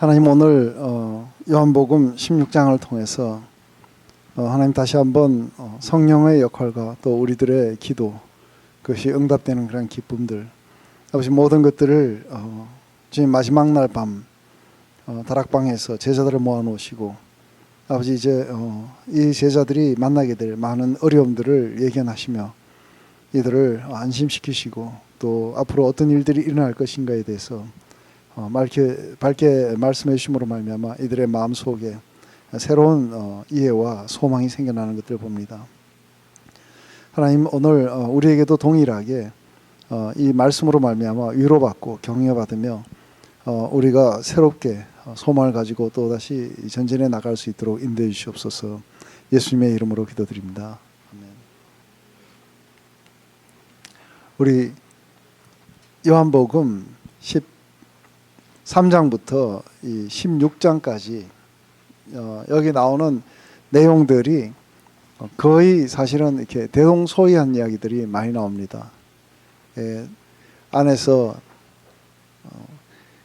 하나님 오늘 요한복음 16장을 통해서 하나님 다시 한번 성령의 역할과 또 우리들의 기도, 그것이 응답되는 그런 기쁨들, 아버지 모든 것들을 주님 마지막 날 밤 다락방에서 제자들을 모아놓으시고 아버지 이제 이 제자들이 만나게 될 많은 어려움들을 예견하시며 이들을 안심시키시고 또 앞으로 어떤 일들이 일어날 것인가에 대해서 밝게 말씀해 주심으로 말미암아 이들의 마음속에 새로운 이해와 소망이 생겨나는 것들을 봅니다. 하나님 오늘 우리에게도 동일하게 이 말씀으로 말미암아 위로받고 격려받으며 우리가 새롭게 소망을 가지고 또다시 전진해 나갈 수 있도록 인도해 주시옵소서. 예수님의 이름으로 기도드립니다. 아멘. 우리 요한복음 13장부터 이 16장까지 여기 나오는 내용들이 거의 사실은 이렇게 대동소이한 이야기들이 많이 나옵니다. 안에서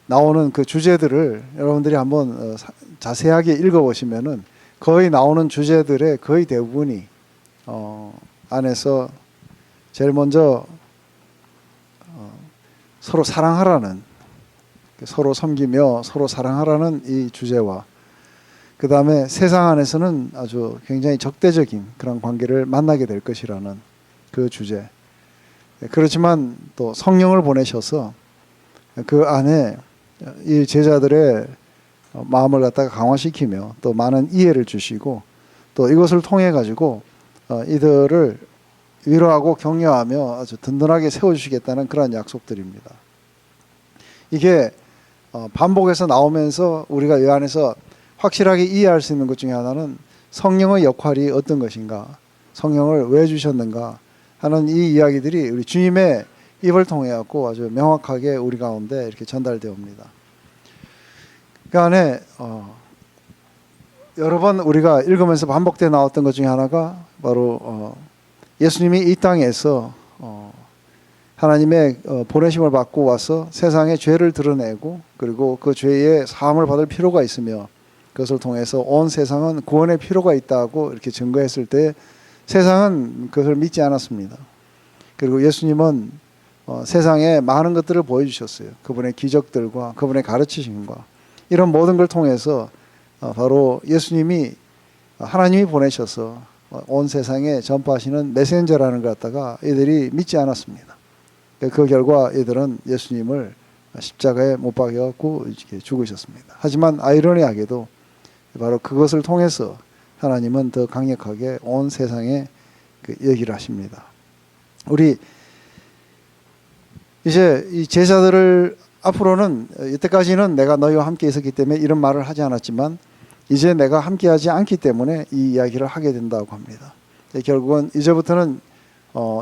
나오는 그 주제들을 여러분들이 한번 자세하게 읽어보시면은 거의 나오는 주제들의 거의 대부분이 안에서 제일 먼저 서로 사랑하라는, 서로 섬기며 서로 사랑하라는 이 주제와 그 다음에 세상 안에서는 아주 굉장히 적대적인 그런 관계를 만나게 될 것이라는 그 주제. 그렇지만 또 성령을 보내셔서 그 안에 이 제자들의 마음을 갖다가 강화시키며 또 많은 이해를 주시고 또 이것을 통해 가지고 이들을 위로하고 격려하며 아주 든든하게 세워주시겠다는 그런 약속들입니다. 이게 반복해서 나오면서 우리가 이 안에서 확실하게 이해할 수 있는 것 중에 하나는 성령의 역할이 어떤 것인가, 성령을 왜 주셨는가 하는 이 이야기들이 우리 주님의 입을 통해 갖고 아주 명확하게 우리 가운데 이렇게 전달되어 옵니다. 그 안에 여러 번 우리가 읽으면서 반복되어 나왔던 것 중에 하나가 바로 예수님이 이 땅에서 하나님의 보내심을 받고 와서 세상의 죄를 드러내고 그리고 그 죄의 사함을 받을 필요가 있으며 그것을 통해서 온 세상은 구원의 필요가 있다고 이렇게 증거했을 때 세상은 그것을 믿지 않았습니다. 그리고 예수님은 세상에 많은 것들을 보여주셨어요. 그분의 기적들과 그분의 가르치심과 이런 모든 걸 통해서 바로 예수님이 하나님이 보내셔서 온 세상에 전파하시는 메신저라는 걸 갖다가 이들이 믿지 않았습니다. 그 결과 이들은 예수님을 십자가에 못 박여갖고 죽으셨습니다. 하지만 아이러니하게도 바로 그것을 통해서 하나님은 더 강력하게 온 세상에 얘기를 하십니다. 우리 이제 이 제자들을 앞으로는 이때까지는 내가 너희와 함께 있었기 때문에 이런 말을 하지 않았지만 이제 내가 함께하지 않기 때문에 이 이야기를 하게 된다고 합니다. 결국은 이제부터는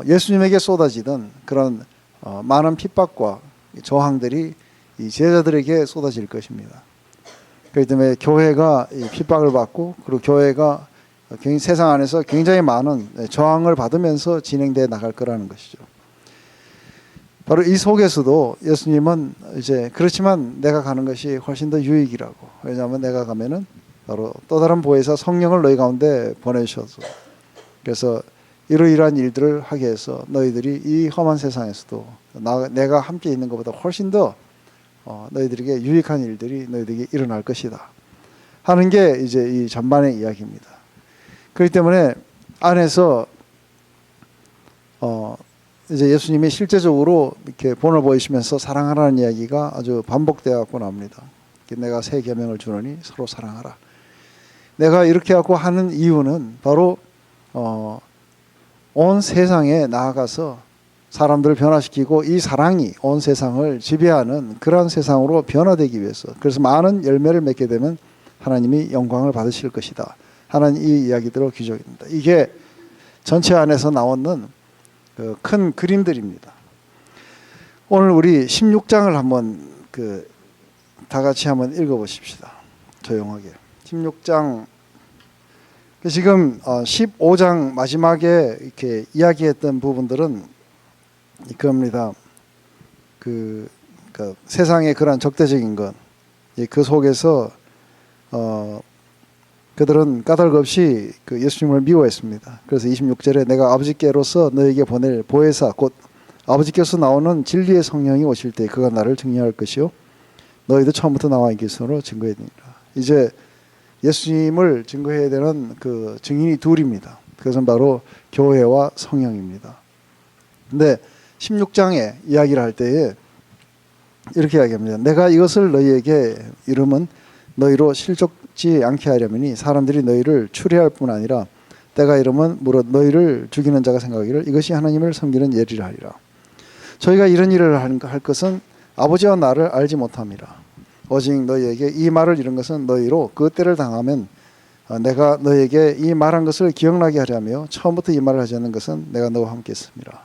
예수님에게 쏟아지던 그런 많은 핍박과 저항들이 이 제자들에게 쏟아질 것입니다. 그렇기 때문에 교회가 이 핍박을 받고 그리고 교회가 세상 안에서 굉장히 많은 저항을 받으면서 진행되어 나갈 거라는 것이죠. 바로 이 속에서도 예수님은 이제 그렇지만 내가 가는 것이 훨씬 더 유익이라고. 왜냐하면 내가 가면은 바로 또 다른 보혜사 성령을 너희 가운데 보내셔서 그래서 이러이러한 일들을 하게 해서 너희들이 이 험한 세상에서도 내가 함께 있는 것보다 훨씬 더 너희들에게 유익한 일들이 너희들에게 일어날 것이다 하는 게 이제 이 전반의 이야기입니다. 그렇기 때문에 안에서 이제 예수님이 실제적으로 이렇게 본을 보이시면서 사랑하라는 이야기가 아주 반복되어 갖고 나옵니다. 내가 새 계명을 주노니 서로 사랑하라. 내가 이렇게 하고 하는 이유는 바로 온 세상에 나아가서 사람들을 변화시키고 이 사랑이 온 세상을 지배하는 그러한 세상으로 변화되기 위해서, 그래서 많은 열매를 맺게 되면 하나님이 영광을 받으실 것이다 하는 이 이야기대로 기적입니다. 이게 전체 안에서 나오는 그 큰 그림들입니다. 오늘 우리 16장을 한번 다 같이 한번 읽어보십시다. 조용하게. 16장 지금 15장 마지막에 이렇게 이야기했던 부분들은 그겁니다. 세상의 그런 적대적인 것, 그 속에서 그들은 까닭없이 그 예수님을 미워했습니다. 그래서 26절에 내가 아버지께로서 너에게 보낼 보혜사 곧 아버지께서 나오는 진리의 성령이 오실 때 그가 나를 증명할 것이요 너희도 처음부터 나와 있기로 증거해야 되니라. 이제 예수님을 증거해야 되는 그 증인이 둘입니다. 그것은 바로 교회와 성령입니다. 근데 16장에 이야기를 할 때에 이렇게 이야기합니다. 내가 이것을 너희에게 이름은 너희로 실족지 않게 하려면이 사람들이 너희를 추리할 뿐 아니라 때가 이르면 무릇 너희를 죽이는 자가 생각하기를 이것이 하나님을 섬기는 예리라 하리라. 저희가 이런 일을 할 것은 아버지와 나를 알지 못함이라. 오직 너희에게 이 말을 이룬 것은 너희로 그 때를 당하면 내가 너희에게 이 말한 것을 기억나게 하려며 처음부터 이 말을 하지 않는 것은 내가 너와 함께 있습니다.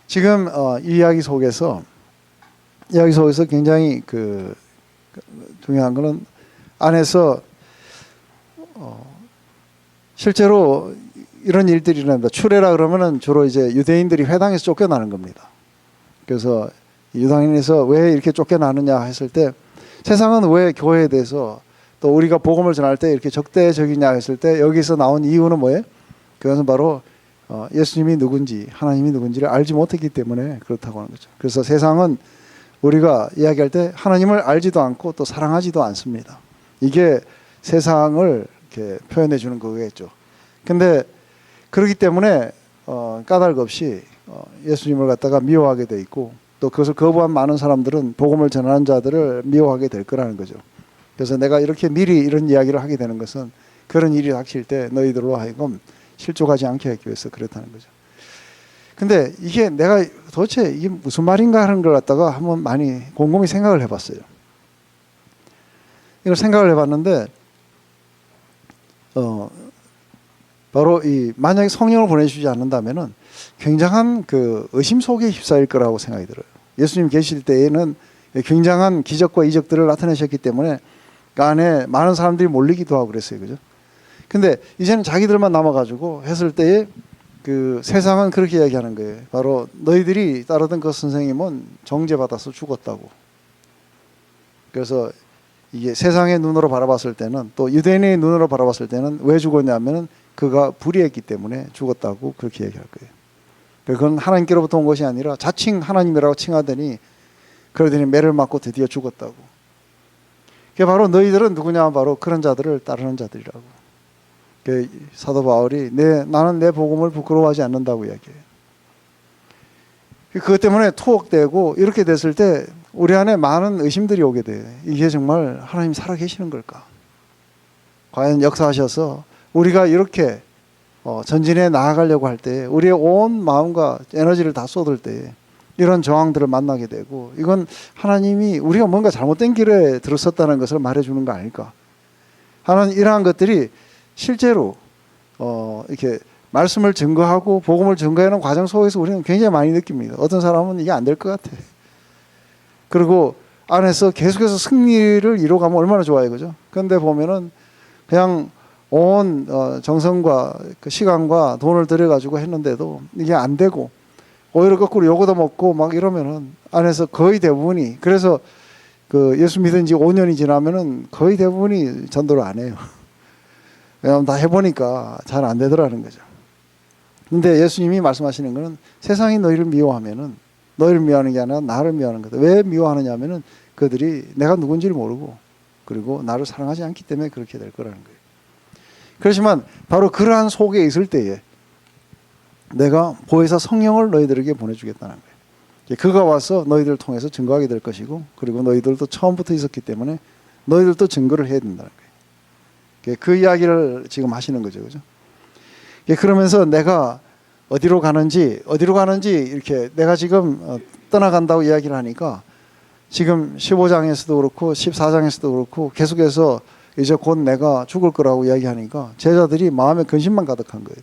지금 이 이야기 속에서 굉장히 그 중요한 것은 안에서 실제로 이런 일들이 일어납니다. 추례라 그러면은 주로 이제 유대인들이 회당에서 쫓겨나는 겁니다. 그래서 유대인에서 왜 이렇게 쫓겨나느냐 했을 때 세상은 왜 교회에 대해서 또 우리가 복음을 전할 때 이렇게 적대적이냐 했을 때 여기서 나온 이유는 뭐예요? 그것은 바로 예수님이 누군지 하나님이 누군지를 알지 못했기 때문에 그렇다고 하는 거죠. 그래서 세상은 우리가 이야기할 때 하나님을 알지도 않고 또 사랑하지도 않습니다. 이게 세상을 이렇게 표현해 주는 거겠죠. 근데 그렇기 때문에 까닭 없이 예수님을 갖다가 미워하게 돼 있고 또 그것을 거부한 많은 사람들은 복음을 전하는 자들을 미워하게 될 거라는 거죠. 그래서 내가 이렇게 미리 이런 이야기를 하게 되는 것은 그런 일이 닥칠 때 너희들로 하여금 실족하지 않게 하기 위해서 그렇다는 거죠. 근데 이게 내가 도대체 이게 무슨 말인가 하는 걸 갖다가 한번 많이 곰곰이 생각을 해봤어요. 이걸 생각을 해봤는데 바로 이 만약에 성령을 보내주지 않는다면은 굉장한 그 의심 속에 휩싸일 거라고 생각이 들어요. 예수님 계실 때에는 굉장한 기적과 이적들을 나타내셨기 때문에 그 안에 많은 사람들이 몰리기도 하고 그랬어요, 그죠? 근데 이제는 자기들만 남아가지고 했을 때에 그 세상은 그렇게 이야기하는 거예요. 바로 너희들이 따르던 그 선생님은 정죄받아서 죽었다고. 그래서 이게 세상의 눈으로 바라봤을 때는 또 유대인의 눈으로 바라봤을 때는 왜 죽었냐면은 그가 불의했기 때문에 죽었다고 그렇게 얘기할 거예요. 그건 하나님께로부터 온 것이 아니라 자칭 하나님이라고 칭하더니 그러더니 매를 맞고 드디어 죽었다고. 그게 바로 너희들은 누구냐? 바로 그런 자들을 따르는 자들이라고. 사도 바울이 나는 내 복음을 부끄러워하지 않는다고 이야기해요. 그것 때문에 투옥되고 이렇게 됐을 때 우리 안에 많은 의심들이 오게 돼요. 이게 정말 하나님 살아계시는 걸까? 과연 역사하셔서 우리가 이렇게 전진해 나아가려고 할 때 우리의 온 마음과 에너지를 다 쏟을 때 이런 저항들을 만나게 되고 이건 하나님이 우리가 뭔가 잘못된 길에 들었었다는 것을 말해주는 거 아닐까? 하는 이러한 것들이 실제로 이렇게 말씀을 증거하고 복음을 증거하는 과정 속에서 우리는 굉장히 많이 느낍니다. 어떤 사람은 이게 안 될 것 같아. 그리고 안에서 계속해서 승리를 이뤄가면 얼마나 좋아요, 그죠? 그런데 보면은 그냥 온 정성과 그 시간과 돈을 들여가지고 했는데도 이게 안 되고 오히려 거꾸로 요거도 먹고 막 이러면은 안에서 거의 대부분이 그래서 그 예수 믿은 지 5년이 지나면은 거의 대부분이 전도를 안 해요. 왜냐하면 다 해보니까 잘 안 되더라는 거죠. 근데 예수님이 말씀하시는 거는 세상이 너희를 미워하면은 너희를 미워하는 게 아니라 나를 미워하는 거다. 왜 미워하느냐 하면은 그들이 내가 누군지를 모르고 그리고 나를 사랑하지 않기 때문에 그렇게 될 거라는 거예요. 그렇지만 바로 그러한 속에 있을 때에 내가 보혜사 성령을 너희들에게 보내주겠다는 거예요. 그가 와서 너희들을 통해서 증거하게 될 것이고 그리고 너희들도 처음부터 있었기 때문에 너희들도 증거를 해야 된다는 거예요. 그 이야기를 지금 하시는 거죠, 그죠? 그러면서 내가 어디로 가는지 이렇게 내가 지금 떠나간다고 이야기를 하니까 지금 15장에서도 그렇고 14장에서도 그렇고 계속해서 이제 곧 내가 죽을 거라고 이야기하니까 제자들이 마음에 근심만 가득한 거예요.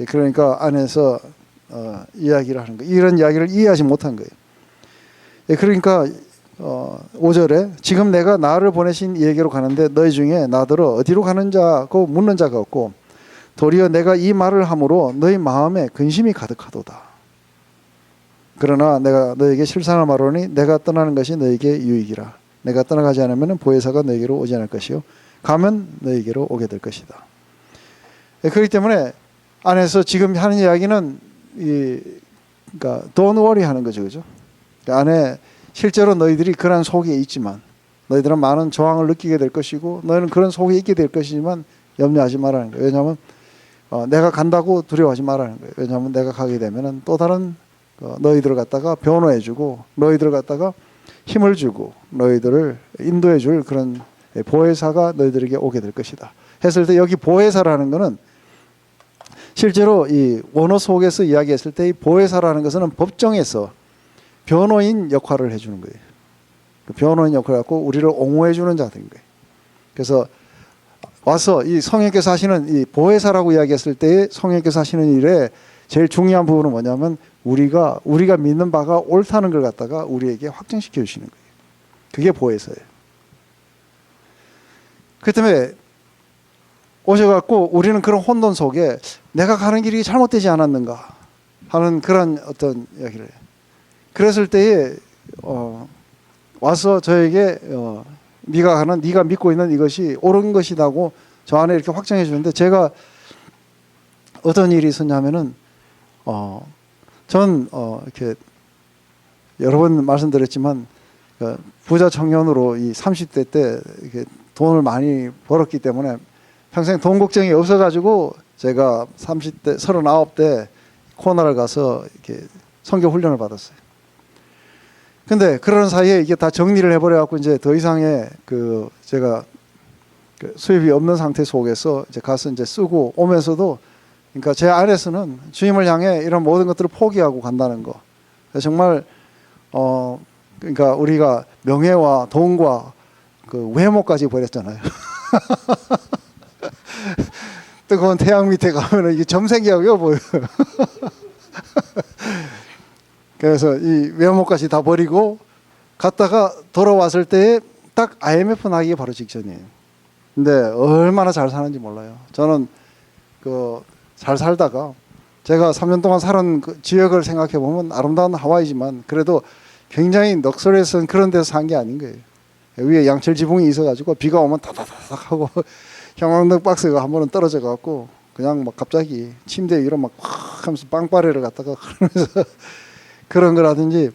그러니까 안에서 이야기를 하는 거예요. 이런 이야기를 이해하지 못한 거예요. 그러니까 5절에 지금 내가 나를 보내신 이에게로 가는데 너희 중에 나더러 어디로 가는 자고 묻는 자가 없고 도리어 내가 이 말을 함으로 너희 마음에 근심이 가득하도다. 그러나 내가 너에게 실상을 말하노니 내가 떠나는 것이 너에게 유익이라. 내가 떠나가지 않으면 보혜사가 너에게로 오지 않을 것이요 가면 너에게로 오게 될 것이다. 그렇기 때문에 안에서 지금 하는 이야기는 그러니까 don't worry 하는 거죠, 그죠? 그 안에 실제로 너희들이 그런 속에 있지만 너희들은 많은 저항을 느끼게 될 것이고 너희는 그런 속에 있게 될 것이지만 염려하지 말라는 거예요. 왜냐하면 내가 간다고 두려워하지 말라는 거예요. 왜냐하면 내가 가게 되면은 또 다른 너희들을 갖다가 변호해주고 너희들을 갖다가 힘을 주고 너희들을 인도해줄 그런 보혜사가 너희들에게 오게 될 것이다. 했을 때 여기 보혜사라는 것은 실제로 이 원어 속에서 이야기했을 때 이 보혜사라는 것은 법정에서 변호인 역할을 해주는 거예요. 그 변호인 역할을 갖고 우리를 옹호해주는 자들인 거예요. 그래서 와서 이 성령께서 하시는 이 보혜사라고 이야기했을 때 성령께서 하시는 일에 제일 중요한 부분은 뭐냐면 우리가 믿는 바가 옳다는 걸 갖다가 우리에게 확증시켜 주시는 거예요. 그게 보혜사예요. 그 때문에 오셔갖고 우리는 그런 혼돈 속에 내가 가는 길이 잘못되지 않았는가 하는 그런 어떤 이야기를 해요. 그랬을 때에 와서 저에게 네가 믿고 있는 이것이 옳은 것이라고 저 안에 이렇게 확정해 주는데 제가 어떤 일이 있었냐면은 전 이렇게 여러 번 말씀드렸지만 부자 청년으로 이 30대 때 이렇게 돈을 많이 벌었기 때문에 평생 돈 걱정이 없어가지고 제가 30대 39대 코나를 가서 이렇게 선교 훈련을 받았어요. 근데 그런 사이에 이게 다 정리를 해버려 갖고 이제 더 이상의 제가 수입이 없는 상태 속에서 이제 가서 이제 쓰고 오면서도 그러니까 제 안에서는 주님을 향해 이런 모든 것들을 포기하고 간다는 거. 정말 그러니까 우리가 명예와 돈과 그 외모까지 버렸잖아요. 뜨거운 태양 밑에 가면은 이게 점생기하고요 보여요. 그래서 이 외모까지 다 버리고 갔다가 돌아왔을 때에 딱 IMF 나기가 바로 직전이에요. 근데 얼마나 잘 사는지 몰라요. 저는 잘 살다가 제가 3년 동안 살은 그 지역을 생각해 보면 아름다운 하와이지만 그래도 굉장히 넉설에선 그런 데서 산 게 아닌 거예요. 위에 양철 지붕이 있어가지고 비가 오면 타다닥 하고 형광등 박스가 한 번은 떨어져 갖고 그냥 막 갑자기 침대 위로 막 확 하면서 빵빠레를 갖다가 그러면서 그런 거라든지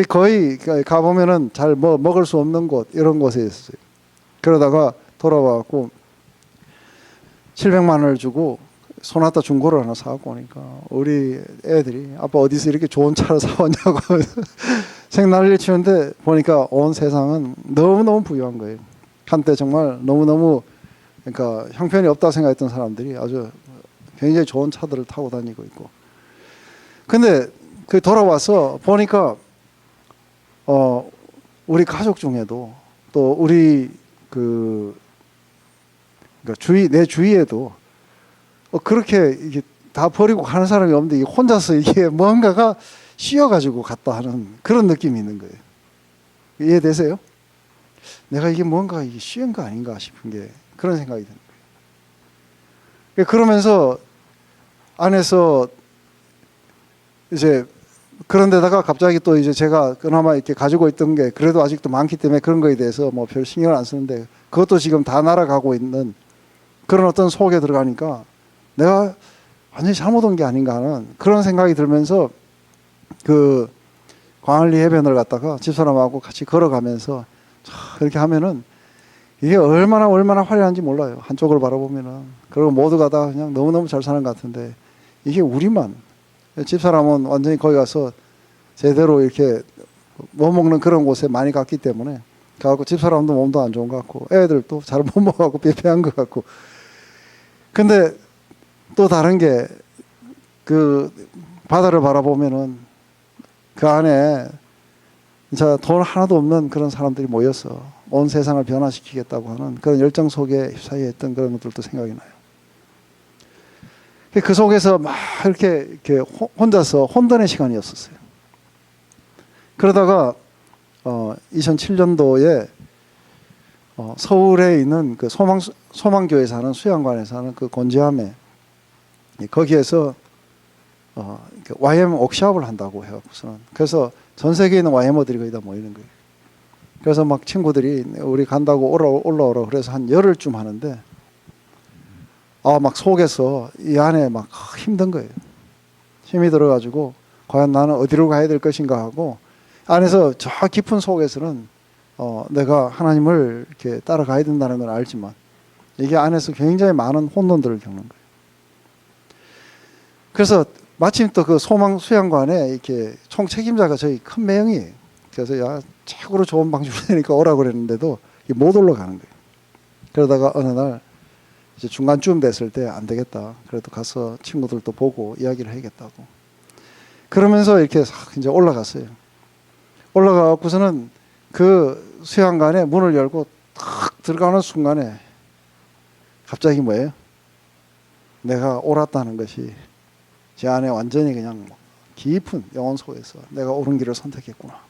거의 가보면은 잘 먹을 수 없는 곳 이런 곳에 있었어요. 그러다가 돌아와 갖고 700만 원을 주고 소나타 중고를 하나 사갖고 오니까 우리 애들이 아빠 어디서 이렇게 좋은 차를 사왔냐고 생난리를 치는데 보니까 온 세상은 너무너무 부유한 거예요. 한때 정말 너무너무 그러니까 형편이 없다 생각했던 사람들이 아주 굉장히 좋은 차들을 타고 다니고 있고. 근데 돌아와서 보니까 우리 가족 중에도 또 우리 그러니까 내 주위에도 그렇게 이게 다 버리고 가는 사람이 없는데 혼자서 이게 뭔가가 씌어가지고 갔다 하는 그런 느낌이 있는 거예요. 이해되세요? 내가 이게 뭔가 이게 씌은 거 아닌가 싶은 게 그런 생각이 드는 거예요. 그러면서 안에서 이제 그런 데다가 갑자기 또 이제 제가 그나마 이렇게 가지고 있던 게 그래도 아직도 많기 때문에 그런 거에 대해서 뭐 별 신경을 안 쓰는데 그것도 지금 다 날아가고 있는 그런 어떤 속에 들어가니까 내가 완전히 잘못 온 게 아닌가 하는 그런 생각이 들면서 그 광안리 해변을 갔다가 집사람하고 같이 걸어가면서 이렇게 하면은 이게 얼마나 화려한지 몰라요. 한쪽을 바라보면은. 그리고 모두가 다 그냥 너무너무 잘 사는 것 같은데 이게 우리만 집사람은 완전히 거기 가서 제대로 이렇게 못 먹는 그런 곳에 많이 갔기 때문에 가고 집사람도 몸도 안 좋은 것 같고 애들도 잘 못 먹어갖고 삐삐한 것 같고 근데 또 다른 게 그 바다를 바라보면은 그 안에 진짜 돈 하나도 없는 그런 사람들이 모여서 온 세상을 변화시키겠다고 하는 그런 열정 속에 휩싸여 있던 그런 것들도 생각이 나요. 그 속에서 막 이렇게 혼자서 혼돈의 시간이었었어요. 그러다가 2007년도에 서울에 있는 그 소망교회에서 하는 수양관에서 하는 그 곤지암에 거기에서 YM 옥샵을 한다고 해갖고서는 그래서 전 세계에 있는 YM어들이 거의 다 모이는 거예요. 그래서 막 친구들이 우리 간다고 올라오라 그래서 한 열흘쯤 하는데 막 속에서 이 안에 막 힘든 거예요. 힘이 들어가지고 과연 나는 어디로 가야 될 것인가 하고 안에서 저 깊은 속에서는 내가 하나님을 이렇게 따라가야 된다는 걸 알지만 이게 안에서 굉장히 많은 혼돈들을 겪는 거예요. 그래서 마침 또 그 소망 수양관에 이렇게 총 책임자가 저희 큰 매형이에요. 그래서 야 최고로 좋은 방 줄 테니까 오라고 그랬는데도 못 올라가는 거예요. 그러다가 어느 날 이제 중간쯤 됐을 때 안 되겠다. 그래도 가서 친구들도 보고 이야기를 해야겠다고. 그러면서 이렇게 이제 올라갔어요. 올라가고서는 그 수양관에 문을 열고 탁 들어가는 순간에 갑자기 뭐예요? 내가 옳았다는 것이 제 안에 완전히 그냥 깊은 영혼 속에서 내가 옳은 길을 선택했구나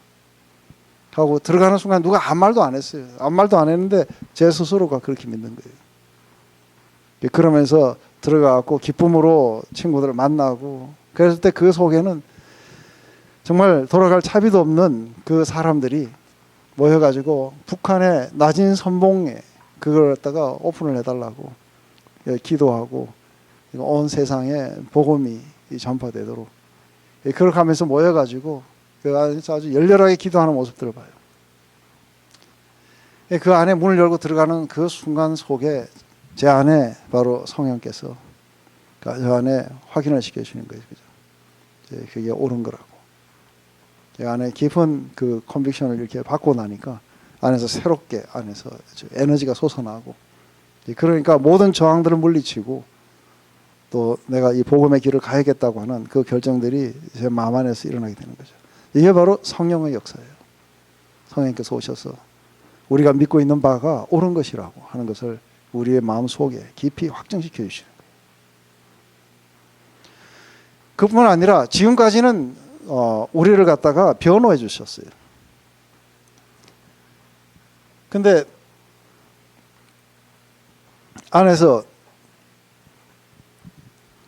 하고 들어가는 순간 누가 아무 말도 안 했어요. 아무 말도 안 했는데 제 스스로가 그렇게 믿는 거예요. 그러면서 들어가고 기쁨으로 친구들을 만나고 그랬을 때 그 속에는 정말 돌아갈 차비도 없는 그 사람들이 모여가지고 북한의 낮은 선봉에 그걸 갖다가 오픈을 해달라고 기도하고 온 세상에 복음이 전파되도록 그렇게 하면서 모여가지고 그 안에서 아주 열렬하게 기도하는 모습들을 봐요. 그 안에 문을 열고 들어가는 그 순간 속에 제 안에 바로 성령께서 저 안에 확인을 시켜주시는 거예요. 그죠? 그게 옳은 거라고. 제 안에 깊은 그 컨빅션을 이렇게 받고 나니까 안에서 새롭게 안에서 에너지가 솟아나고 그러니까 모든 저항들을 물리치고 또 내가 이 복음의 길을 가야겠다고 하는 그 결정들이 제 마음 안에서 일어나게 되는 거죠. 이게 바로 성령의 역사예요. 성령께서 오셔서 우리가 믿고 있는 바가 옳은 것이라고 하는 것을 우리의 마음 속에 깊이 확정시켜 주시는 거예요. 그뿐만 아니라 지금까지는 우리를 갖다가 변호해 주셨어요. 근데 안에서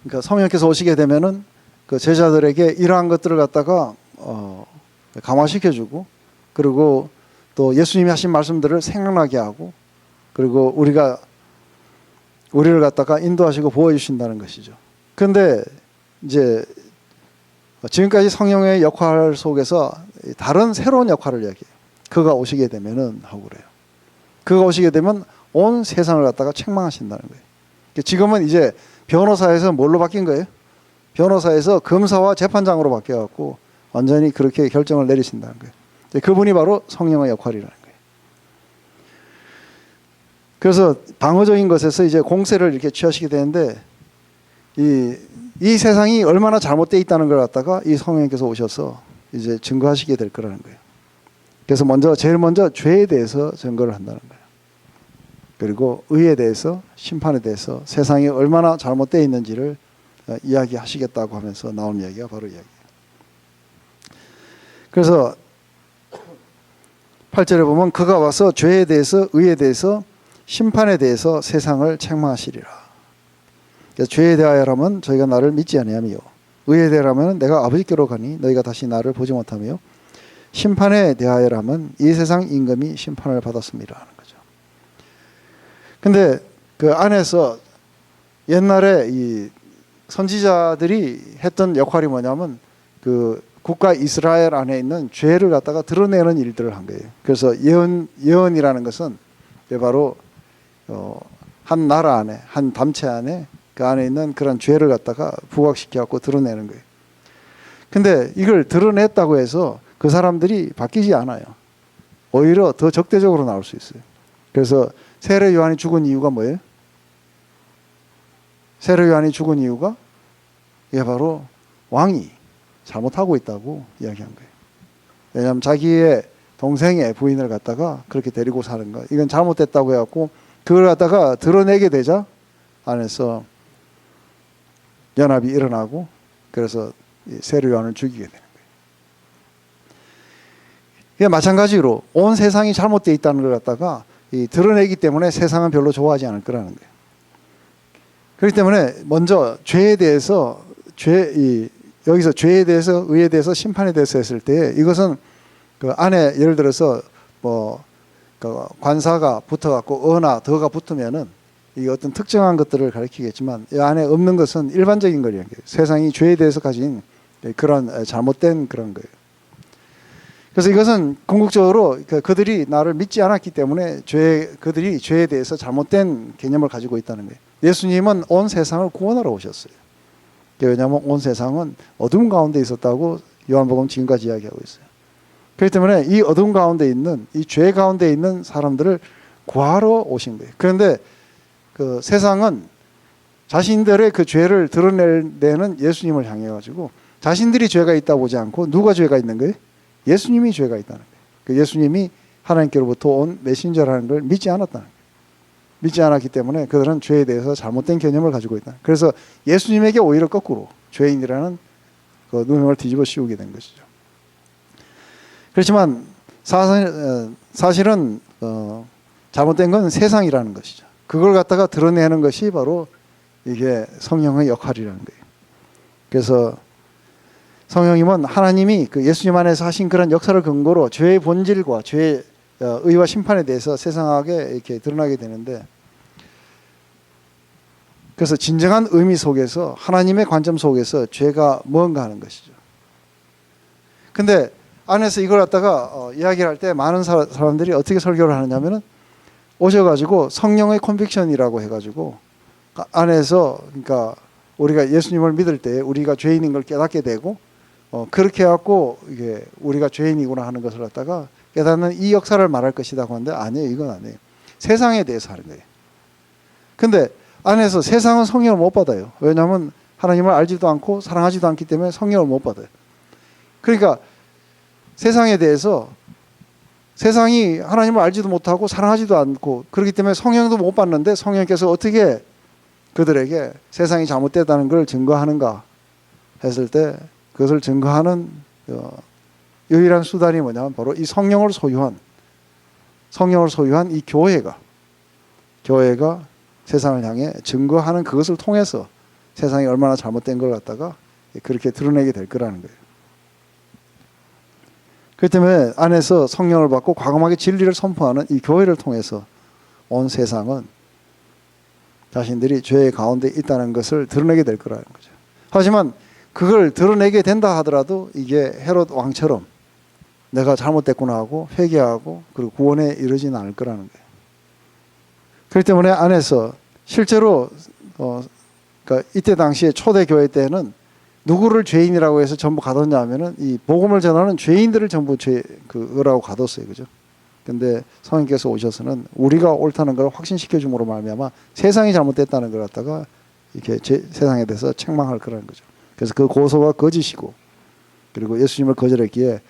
그러니까 성령께서 오시게 되면은 그 제자들에게 이러한 것들을 갖다가 감화시켜 주고 그리고 또 예수님이 하신 말씀들을 생각나게 하고 그리고 우리를 갖다가 인도하시고 보여주신다는 것이죠. 그런데 이제 지금까지 성령의 역할 속에서 다른 새로운 역할을 이야기해요. 그가 오시게 되면은 하고 그래요. 그가 오시게 되면 온 세상을 갖다가 책망하신다는 거예요. 지금은 이제 변호사에서 뭘로 바뀐 거예요? 변호사에서 검사와 재판장으로 바뀌어갖고 완전히 그렇게 결정을 내리신다는 거예요. 그분이 바로 성령의 역할이라는 거예요. 그래서 방어적인 것에서 이제 공세를 이렇게 취하시게 되는데 이 세상이 얼마나 잘못되어 있다는 걸 갖다가 이 성령께서 오셔서 이제 증거하시게 될 거라는 거예요. 그래서 제일 먼저 죄에 대해서 증거를 한다는 거예요. 그리고 의에 대해서 심판에 대해서 세상이 얼마나 잘못되어 있는지를 이야기하시겠다고 하면서 나온 이야기가 바로 이야기예요. 그래서 8절에 보면 그가 와서 죄에 대해서 의에 대해서 심판에 대해서 세상을 책망하시리라. 그래서 죄에 대하여라면 저희가 나를 믿지 아니하며 의에 대하여라면 내가 아버지께로 가니 너희가 다시 나를 보지 못하며 심판에 대하여라면 이 세상 임금이 심판을 받았습니다 하는 거죠. 근데 그 안에서 옛날에 이 선지자들이 했던 역할이 뭐냐면 그 국가 이스라엘 안에 있는 죄를 갖다가 드러내는 일들을 한 거예요. 그래서 예언이라는 것은 바로 한 나라 안에 한 담체 안에 그 안에 있는 그런 죄를 갖다가 부각시켜 갖고 드러내는 거예요. 근데 이걸 드러냈다고 해서 그 사람들이 바뀌지 않아요. 오히려 더 적대적으로 나올 수 있어요. 그래서 세례 요한이 죽은 이유가 뭐예요? 세례 요한이 죽은 이유가 이게 바로 왕이 잘못하고 있다고 이야기한 거예요. 왜냐하면 자기의 동생의 부인을 갖다가 그렇게 데리고 사는 거 이건 잘못됐다고 해갖고 그걸 갖다가 드러내게 되자 안에서 연합이 일어나고 그래서 세례 요한을 죽이게 되는 거예요. 이게 마찬가지로 온 세상이 잘못되어 있다는 걸 갖다가 드러내기 때문에 세상은 별로 좋아하지 않을 거라는 거예요. 그렇기 때문에 먼저 죄에 대해서 여기서 죄에 대해서 의에 대해서 심판에 대해서 했을 때 이것은 그 안에 예를 들어서 그 관사가 붙어갖고 어나 더가 붙으면은 이게 어떤 특정한 것들을 가리키겠지만 이 안에 없는 것은 일반적인 거예요. 세상이 죄에 대해서 가진 그런 잘못된 그런 거예요. 그래서 이것은 궁극적으로 그들이 나를 믿지 않았기 때문에 그들이 죄에 대해서 잘못된 개념을 가지고 있다는 거예요. 예수님은 온 세상을 구원하러 오셨어요. 왜냐하면 온 세상은 어둠 가운데 있었다고 요한복음 지금까지 이야기하고 있어요. 그렇기 때문에 이 어둠 가운데 있는 이 죄 가운데 있는 사람들을 구하러 오신 거예요. 그런데 그 세상은 자신들의 그 죄를 드러낼 데는 예수님을 향해 가지고 자신들이 죄가 있다 보지 않고 누가 죄가 있는 거예요? 예수님이 죄가 있다는 거예요. 그 예수님이 하나님께로부터 온 메신저라는 걸 믿지 않았다는 거예요. 믿지 않았기 때문에 그들은 죄에 대해서 잘못된 개념을 가지고 있다. 그래서 예수님에게 오히려 거꾸로 죄인이라는 그 누명을 뒤집어 씌우게 된 것이죠. 그렇지만 사실은 잘못된 건 세상이라는 것이죠. 그걸 갖다가 드러내는 것이 바로 이게 성령의 역할이라는 거예요. 그래서 성령님은 하나님이 그 예수님 안에서 하신 그런 역사를 근거로 죄의 본질과 죄의 의와 심판에 대해서 세상하게 이렇게 드러나게 되는데, 그래서 진정한 의미 속에서 하나님의 관점 속에서 죄가 뭔가 하는 것이죠. 근데 안에서 이걸 갖다가 이야기를 할 때 많은 사람들이 어떻게 설교를 하느냐면은 오셔가지고 성령의 컨빅션이라고 해가지고 안에서, 그러니까 우리가 예수님을 믿을 때 우리가 죄인인 걸 깨닫게 되고 그렇게 해갖고 이게 우리가 죄인이구나 하는 것을 갖다가 깨닫는 이 역사를 말할 것이라고 하는데 아니에요. 이건 아니에요. 세상에 대해서 하는 거예요. 근데 안에서 세상은 성령을 못 받아요. 왜냐하면 하나님을 알지도 않고 사랑하지도 않기 때문에 성령을 못 받아요. 그러니까 세상에 대해서 세상이 하나님을 알지도 못하고 사랑하지도 않고 그렇기 때문에 성령도 못 받는데 성령께서 어떻게 그들에게 세상이 잘못됐다는 걸 증거하는가 했을 때 그것을 증거하는 유일한 수단이 뭐냐면 바로 이 성령을 소유한 이 교회가 세상을 향해 증거하는 그것을 통해서 세상이 얼마나 잘못된 걸 갖다가 그렇게 드러내게 될 거라는 거예요. 그렇기 때문에 안에서 성령을 받고 과감하게 진리를 선포하는 이 교회를 통해서 온 세상은 자신들이 죄의 가운데 있다는 것을 드러내게 될 거라는 거죠. 하지만 그걸 드러내게 된다 하더라도 이게 헤롯 왕처럼 내가 잘못됐구나 하고 회개하고 그리고 구원에 이르지는 않을 거라는 거예요. 그렇기 때문에 안에서 실제로 그러니까 이때 당시에 초대교회 때는 누구를 죄인이라고 해서 전부 가뒀냐 하면은 이 복음을 전하는 죄인들을 전부 그거라고 가뒀어요. 그죠? 근데 성령께서 오셔서는 우리가 옳다는 걸 확신시켜 줌으로 말미암아 세상이 잘못됐다는 걸 갖다가 이렇게 세상에 대해서 책망할 거라는 거죠. 그래서 그 고소가 거짓이고 그리고 예수님을 거절했기에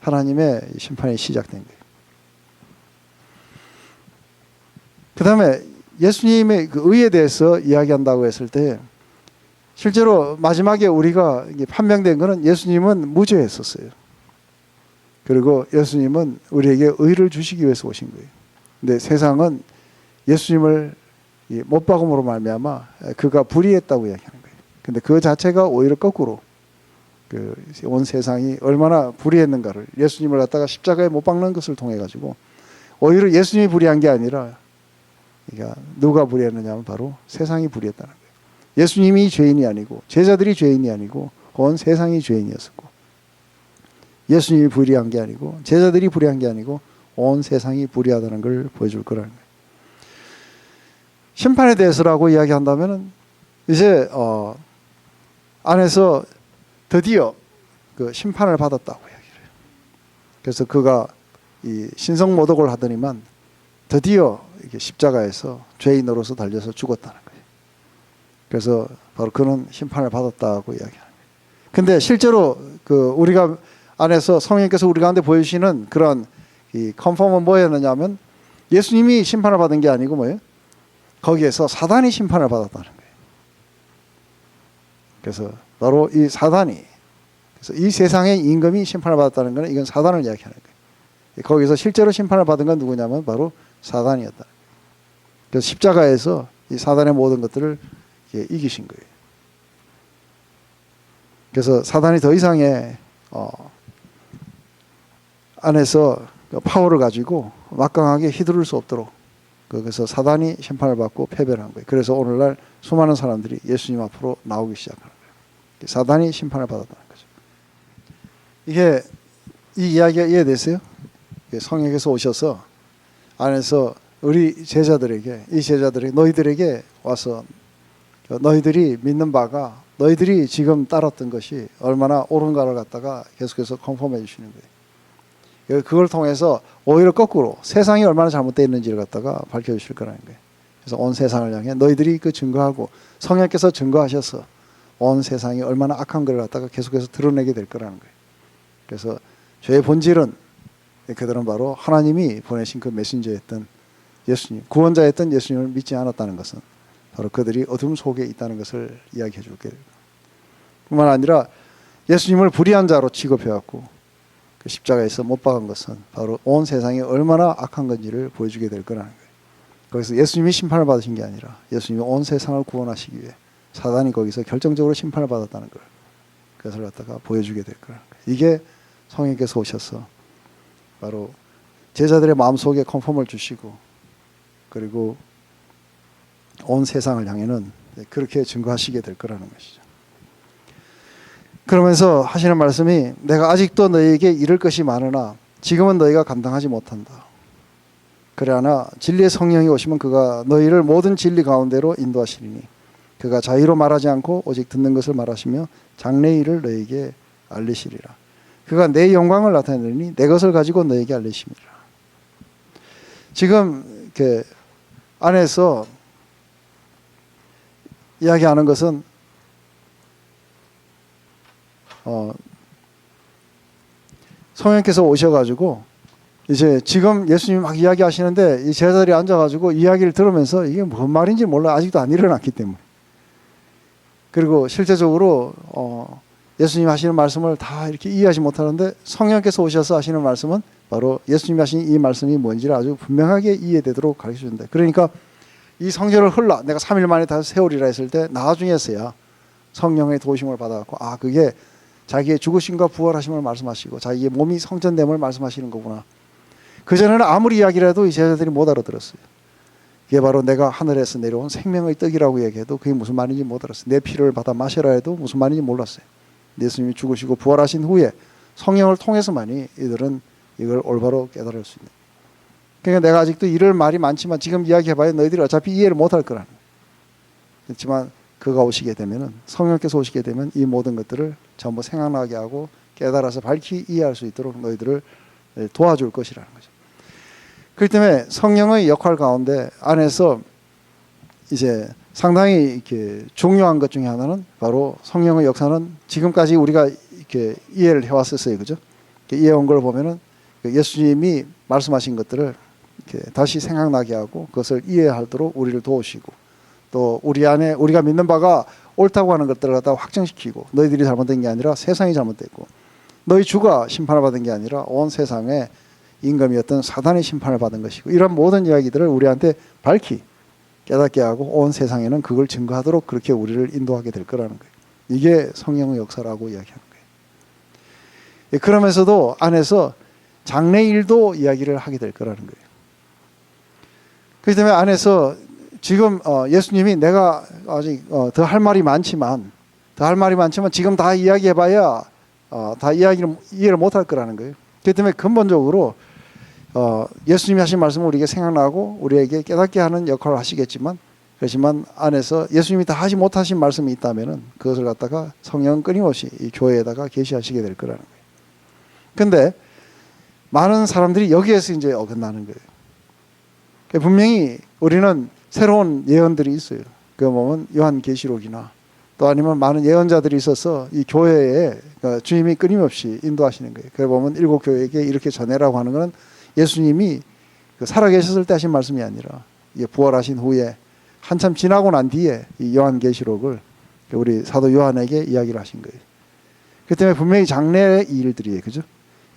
하나님의 심판이 시작된 거예요. 그 다음에 예수님의 그 의에 대해서 이야기한다고 했을 때 실제로 마지막에 우리가 판명된 것은 예수님은 무죄했었어요. 그리고 예수님은 우리에게 의를 주시기 위해서 오신 거예요. 근데 세상은 예수님을 못 박음으로 말미암아 그가 불의했다고 이야기하는 거예요. 근데 그 자체가 오히려 거꾸로 온 세상이 얼마나 불의했는가를 예수님을 갖다가 십자가에 못 박는 것을 통해 가지고 오히려 예수님이 불의한 게 아니라 그러니까 누가 불의했느냐 하면 바로 세상이 불의했다는 거예요. 예수님이 죄인이 아니고 제자들이 죄인이 아니고 온 세상이 죄인이었었고 예수님이 불의한 게 아니고 제자들이 불의한 게 아니고 온 세상이 불의하다는 걸 보여줄 거라는 거예요. 심판에 대해서라고 이야기한다면은 이제 안에서 드디어 그 심판을 받았다고 이야기를 해요. 그래서 그가 이 신성모독을 하더니만 드디어 이게 십자가에서 죄인으로서 달려서 죽었다는 거예요. 그래서 바로 그는 심판을 받았다고 이야기하는 거예요. 근데 실제로 그 우리가 안에서 성령께서 우리 가운데 보여주시는 그런 이 컨펌은 뭐였느냐면 예수님이 심판을 받은 게 아니고 뭐예요? 거기에서 사단이 심판을 받았다는 거예요. 그래서 바로 이 사단이 그래서 이 세상의 임금이 심판을 받았다는 것은 이건 사단을 이야기하는 거예요. 거기서 실제로 심판을 받은 건 누구냐면 바로 사단이었다. 그래서 십자가에서 이 사단의 모든 것들을 이기신 거예요. 그래서 사단이 더 이상의 안에서 파워를 가지고 막강하게 휘두를 수 없도록 그래서 사단이 심판을 받고 패배를 한 거예요. 그래서 오늘날 수많은 사람들이 예수님 앞으로 나오기 시작하는 거예요. 사단이 심판을 받았다는 거죠. 이게 이 이야기가 이해되세요? 성령께서 오셔서 안에서 우리 제자들에게 이 제자들에게 너희들에게 와서 너희들이 믿는 바가 너희들이 지금 따랐던 것이 얼마나 옳은가를 갖다가 계속해서 컨펌해 주시는 거예요. 그걸 통해서 오히려 거꾸로 세상이 얼마나 잘못되어 있는지를 갖다가 밝혀주실 거라는 거예요. 그래서 온 세상을 향해 너희들이 그 증거하고 성령께서 증거하셔서 온 세상이 얼마나 악한 것을 갖다가 계속해서 드러내게 될 거라는 거예요. 그래서 죄의 본질은 그들은 바로 하나님이 보내신 그 메신저였던 예수님, 구원자였던 예수님을 믿지 않았다는 것은 바로 그들이 어둠 속에 있다는 것을 이야기해 줄게 됩니다. 뿐만 아니라 예수님을 불의한 자로 취급해왔고 그 십자가에서 못 박은 것은 바로 온 세상이 얼마나 악한 건지를 보여주게 될 거라는 거예요. 거기서 예수님이 심판을 받으신 게 아니라 예수님이 온 세상을 구원하시기 위해 사단이 거기서 결정적으로 심판을 받았다는 걸 그것을 갖다가 보여주게 될 거라는 거예요. 이게 성령께서 오셔서 바로 제자들의 마음속에 컨펌을 주시고 그리고 온 세상을 향해는 그렇게 증거하시게 될 거라는 것이죠. 그러면서 하시는 말씀이 내가 아직도 너희에게 이를 것이 많으나 지금은 너희가 감당하지 못한다. 그러나 진리의 성령이 오시면 그가 너희를 모든 진리 가운데로 인도하시리니 그가 자의로 말하지 않고 오직 듣는 것을 말하시며 장래 일을 너희에게 알리시리라. 그가 내 영광을 나타내리니 내 것을 가지고 너희에게 알리심이라. 지금 이렇게 안에서 이야기하는 것은 성령께서 오셔가지고 이제 지금 예수님이 막 이야기하시는데 이 제자들이 앉아가지고 이야기를 들으면서 이게 뭔 말인지 몰라. 아직도 안 일어났기 때문에. 그리고 실제적으로 예수님이 하시는 말씀을 다 이렇게 이해하지 못하는데 성령께서 오셔서 하시는 말씀은 바로 예수님이 하신 이 말씀이 뭔지를 아주 분명하게 이해되도록 가르쳐준다. 그러니까 이 성전을 흘러 내가 3일 만에 다시 세우리라 했을 때 나중에서야 성령의 도우심을 받아갖고 아 그게 자기의 죽으심과 부활하심을 말씀하시고 자기의 몸이 성전됨을 말씀하시는 거구나. 그전에는 아무리 이야기를 해도 이 제자들이 못 알아들었어요. 이게 바로 내가 하늘에서 내려온 생명의 떡이라고 얘기해도 그게 무슨 말인지 못 알았어요. 내 피를 받아 마시라 해도 무슨 말인지 몰랐어요. 예수님이 죽으시고 부활하신 후에 성령을 통해서만이 이들은 이걸 올바로 깨달을 수 있는. 그러니까 내가 아직도 이럴 말이 많지만 지금 이야기해봐야 너희들이 어차피 이해를 못할 거라는 거예요. 그렇지만 그가 오시게 되면은 성령께서 오시게 되면 이 모든 것들을 전부 생각나게 하고 깨달아서 밝히 이해할 수 있도록 너희들을 도와줄 것이라는 거죠. 그렇기 때문에 성령의 역할 가운데 안에서 이제 상당히 이렇게 중요한 것 중에 하나는 바로 성령의 역사는 지금까지 우리가 이렇게 이해를 해왔었어요, 그죠? 이해한 걸 보면은 예수님이 말씀하신 것들을 이렇게 다시 생각나게 하고 그것을 이해하도록 우리를 도우시고 또 우리 안에 우리가 믿는 바가 옳다고 하는 것들을 갖다 확정시키고 너희들이 잘못된 게 아니라 세상이 잘못됐고 너희 주가 심판을 받은 게 아니라 온 세상에 임금이었던 사단의 심판을 받은 것이고 이런 모든 이야기들을 우리한테 밝히 깨닫게 하고 온 세상에는 그걸 증거하도록 그렇게 우리를 인도하게 될 거라는 거예요. 이게 성령의 역사라고 이야기하는 거예요. 예, 그러면서도 안에서 장래일도 이야기를 하게 될 거라는 거예요. 그렇기 때문에 안에서 지금 예수님이 내가 아직 더 할 말이 많지만 지금 다 이야기해봐야 다 이해를 못할 거라는 거예요. 그렇기 때문에 근본적으로 예수님이 하신 말씀은 우리에게 생각나고 우리에게 깨닫게 하는 역할을 하시겠지만 그렇지만 안에서 예수님이 다 하지 못하신 말씀이 있다면은 그것을 갖다가 성령은 끊임없이 이 교회에다가 계시하시게 될 거라는 거예요. 근데 많은 사람들이 여기에서 이제 어긋나는 거예요. 분명히 우리는 새로운 예언들이 있어요. 그 보면 요한계시록이나 또 아니면 많은 예언자들이 있어서 이 교회에 주님이 끊임없이 인도하시는 거예요. 그래 보면 7 교회에게 이렇게 전해라고 하는 것은 예수님이 살아계셨을 때 하신 말씀이 아니라 부활하신 후에 한참 지나고 난 뒤에 이 요한계시록을 우리 사도 요한에게 이야기를 하신 거예요. 그 때문에 분명히 장래의 일들이에요. 그죠?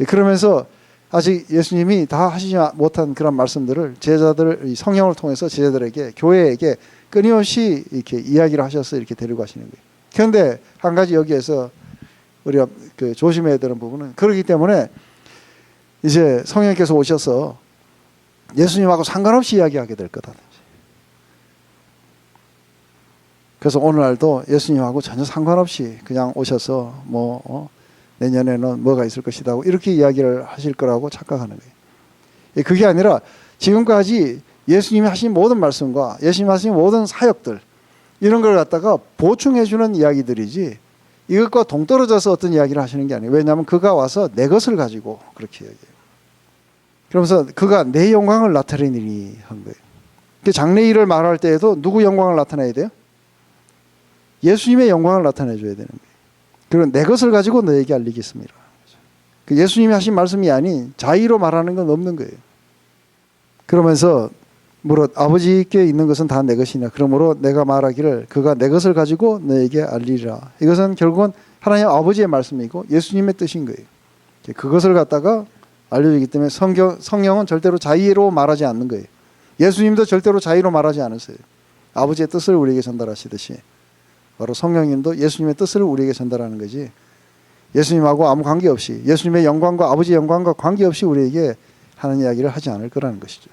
그러면서 아직 예수님이 다 하시지 못한 그런 말씀들을 제자들 성령을 통해서 제자들에게 교회에게 끊임없이 이렇게 이야기를 하셔서 이렇게 데리고 가시는 거예요. 그런데 한 가지 여기에서 우리가 조심해야 되는 부분은 그렇기 때문에 이제 성령께서 오셔서 예수님하고 상관없이 이야기하게 될 거다. 그래서 오늘날도 예수님하고 전혀 상관없이 그냥 오셔서 내년에는 뭐가 있을 것이다 하고 이렇게 이야기를 하실 거라고 착각하는 거예요. 그게 아니라 지금까지 예수님이 하신 모든 말씀과 예수님이 하신 모든 사역들 이런 걸 갖다가 보충해 주는 이야기들이지 이것과 동떨어져서 어떤 이야기를 하시는 게 아니에요. 왜냐하면 그가 와서 내 것을 가지고 그렇게 이야기해요. 그러면서 그가 내 영광을 나타내리니 한 거예요. 장래일을 말할 때에도 누구 영광을 나타내야 돼요? 예수님의 영광을 나타내줘야 되는 거예요. 그리고 내 것을 가지고 너에게 알리겠습니다. 그 예수님이 하신 말씀이 아닌 자의로 말하는 건 없는 거예요. 그러면서 아버지께 있는 것은 다 내 것이냐. 그러므로 내가 말하기를 그가 내 것을 가지고 너에게 알리리라. 이것은 결국은 하나님 아버지의 말씀이고 예수님의 뜻인 거예요. 그것을 갖다가 알려주기 때문에 성령은 절대로 자의로 말하지 않는 거예요. 예수님도 절대로 자의로 말하지 않으세요. 아버지의 뜻을 우리에게 전달하시듯이 바로 성령님도 예수님의 뜻을 우리에게 전달하는 거지 예수님하고 아무 관계없이 예수님의 영광과 아버지의 영광과 관계없이 우리에게 하는 이야기를 하지 않을 거라는 것이죠.